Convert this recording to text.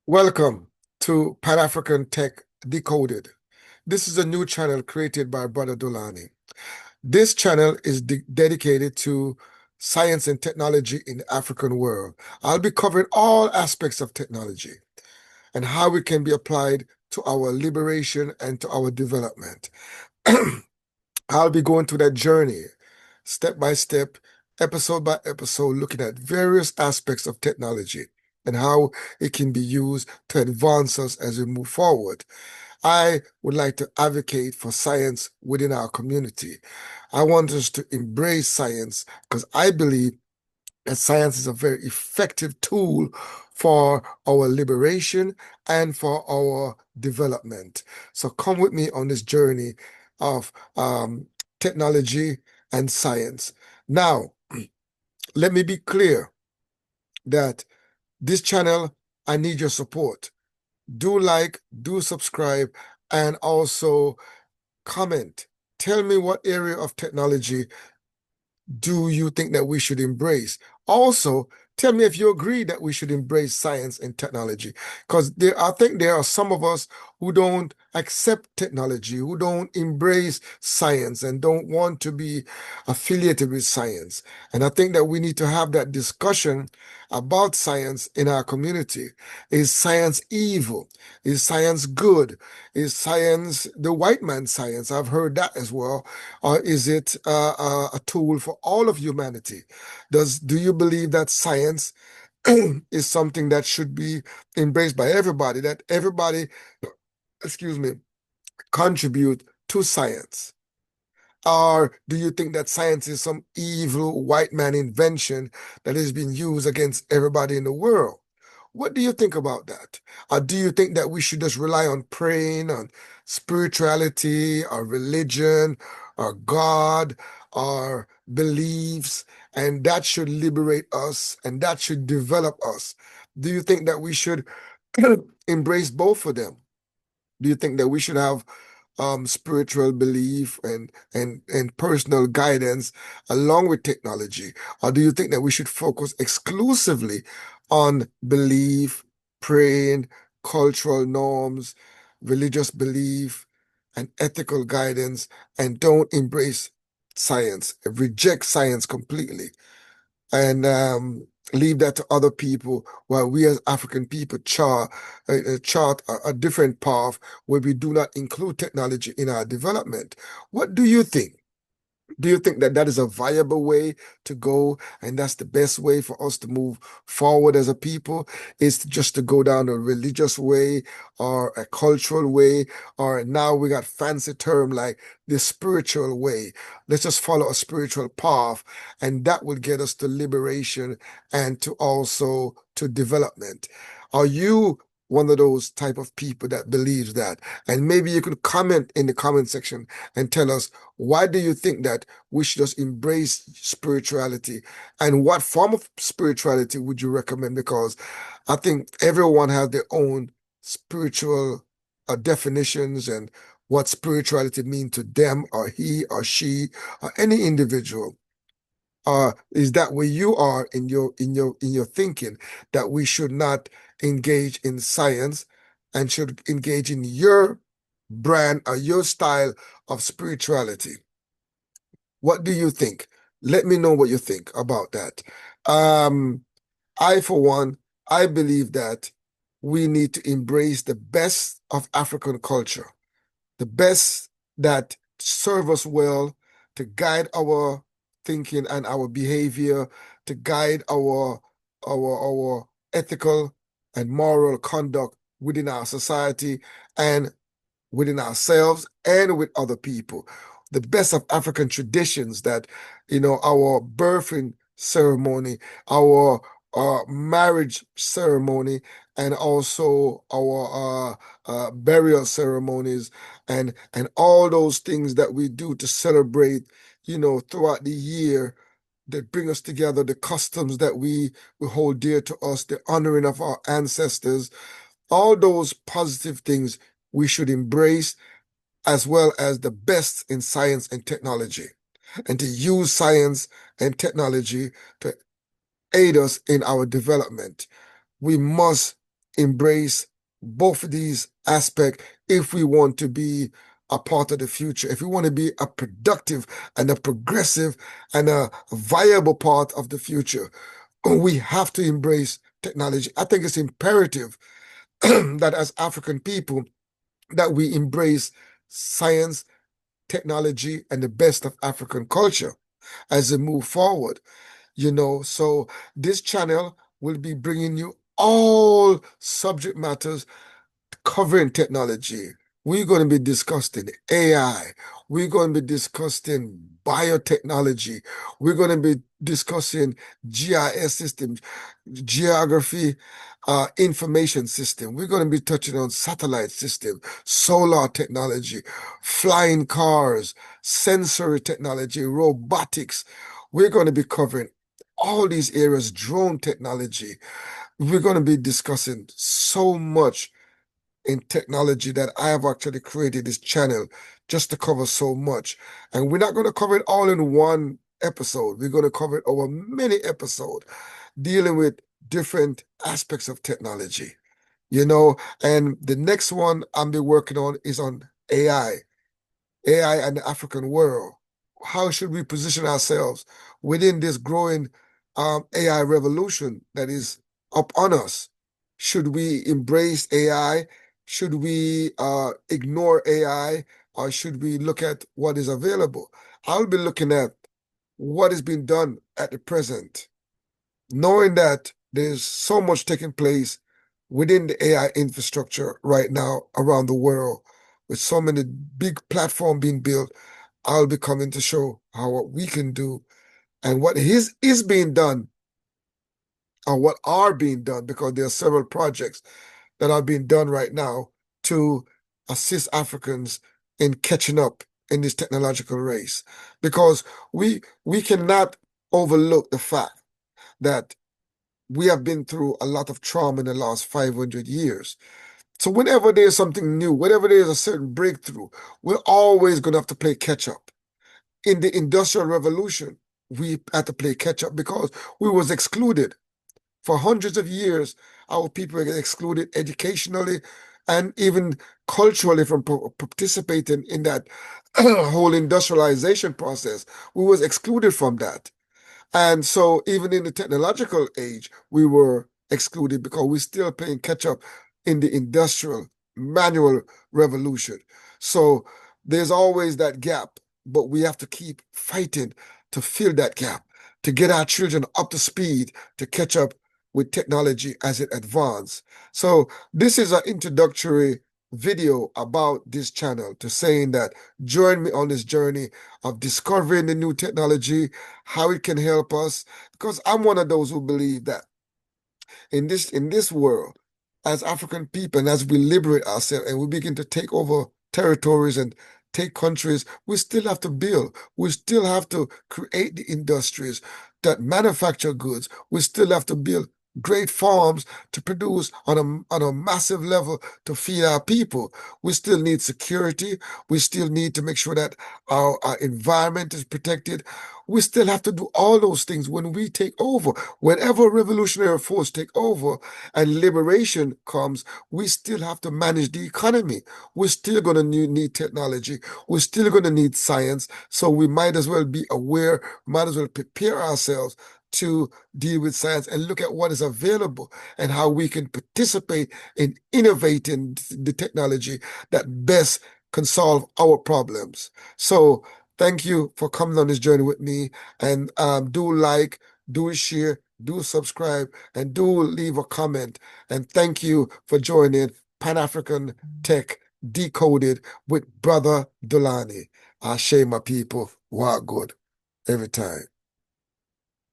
Welcome to Pan-Afrikan Tech Decoded. This is a new channel created by Brother Dulani. This channel is dedicated to science and technology in the African world. I'll be covering all aspects of technology and how it can be applied to our liberation and to our development. I'll be going through that journey, step by step, episode by episode, looking at various aspects of technology and how it can be used to advance us as we move forward. I would like to advocate for science within our community. I want us to embrace science because I believe that science is a very effective tool for our liberation and for our development. So come with me on this journey of technology and science. Now, let me be clear that this channel, I need your support. Do like, do subscribe, and also comment. Tell me what area of technology do you think that we should embrace? Also, tell me if you agree that we should embrace science and technology. Because I think there are some of us who don't accept technology, who don't embrace science and don't want to be affiliated with science. And I think that we need to have that discussion about science in our community. Is science evil? Is science good? Is science the white man's science? I've heard that as well. Or is it a tool for all of humanity? Do you believe that science is something that should be embraced by everybody, that everybody, excuse me, contribute to science? Or do you think that science is some evil white man invention that is being used against everybody in the world? What do you think about that? Or do you think that we should just rely on praying, on spirituality, or religion, or God, or beliefs, and that should liberate us and that should develop us? Do you think that we should embrace both of them? Do you think that we should have spiritual belief and personal guidance along with technology? Or do you think that we should focus exclusively on belief, praying, cultural norms, religious belief, and ethical guidance, and don't embrace science, reject science completely? And leave that to other people while we as African people chart a different path where we do not include technology in our development. What do you think? Do you think that that is a viable way to go and that's the best way for us to move forward as a people, is just to go down a religious way or a cultural way, or now we got fancy term like the spiritual way? Let's just follow a spiritual path and that will get us to liberation and to also to development. Are you one of those type of people that believes that? And maybe you could comment in the comment section and tell us, why do you think that we should just embrace spirituality? And what form of spirituality would you recommend? Because I think everyone has their own spiritual definitions and what spirituality means to them or he or she or any individual. Is that where you are in your thinking, that we should not engage in science and should engage in your brand or your style of spirituality? What do you think? Let me know what you think about that. Um, for one, I believe that we need to embrace the best of African culture, the best that serve us well, to guide our thinking and our behavior, to guide our ethical and moral conduct within our society and within ourselves and with other people. The best of African traditions, that, our birthing ceremony, our marriage ceremony, and also our burial ceremonies, and all those things that we do to celebrate, throughout the year, that bring us together, the customs that we hold dear to us, the honoring of our ancestors, all those positive things we should embrace, as well as the best in science and technology, and to use science and technology to aid us in our development. We must embrace both of these aspects if we want to be a part of the future, if we want to be a productive and a progressive and a viable part of the future. We have to embrace technology. I think it's imperative that as African people, that we embrace science, technology, and the best of African culture as we move forward. So this channel will be bringing you all subject matters covering technology. We're going to be discussing AI. We're going to be discussing biotechnology. We're going to be discussing GIS systems, geography, information system. We're going to be touching on satellite system, solar technology, flying cars, sensory technology, robotics. We're going to be covering all these areas, drone technology. We're going to be discussing so much in technology that I have actually created this channel just to cover so much. And we're not going to cover it all in one episode. We're going to cover it over many episodes, dealing with different aspects of technology. And the next one I'll be working on is on AI and the Afrikan world. How should we position ourselves within this growing AI revolution that is upon us? Should we embrace AI? Should we ignore AI? Or should we look at what is available? I'll be looking at what is being done at the present, knowing that there's so much taking place within the AI infrastructure right now around the world, with so many big platforms being built. I'll be coming to show how what we can do and what is being done or what are being done, because there are several projects that are being done right now to assist Africans in catching up in this technological race. Because we cannot overlook the fact that we have been through a lot of trauma in the last 500 years. So whenever there's something new, whenever there's a certain breakthrough, we're always going to have to play catch up. In the Industrial Revolution, we had to play catch up because we was excluded. For hundreds of years, our people were excluded educationally and even culturally from participating in that whole industrialization process. We was excluded from that. And so even in the technological age, we were excluded because we're still playing catch up in the industrial manual revolution. So there's always that gap, but we have to keep fighting to fill that gap, to get our children up to speed, to catch up with technology as it advances. So this is an introductory video about this channel, to saying that join me on this journey of discovering the new technology, how it can help us, because I'm one of those who believe that in this world, as African people, and as we liberate ourselves and we begin to take over territories and take countries, we still have to build. We still have to create the industries that manufacture goods. We still have to build great farms to produce on a massive level to feed our people. We still need security. We still need to make sure that our environment is protected. We still have to do all those things when we take over. Whenever revolutionary force take over and liberation comes, we still have to manage the economy. We're still going to need technology. We're still going to need science. So we might as well be aware, might as well prepare ourselves to deal with science and look at what is available and how we can participate in innovating the technology that best can solve our problems. So thank you for coming on this journey with me, and do like, do share, do subscribe, and do leave a comment. And thank you for joining Pan-African Tech Decoded with Brother Dulani. I share my people. What good every time.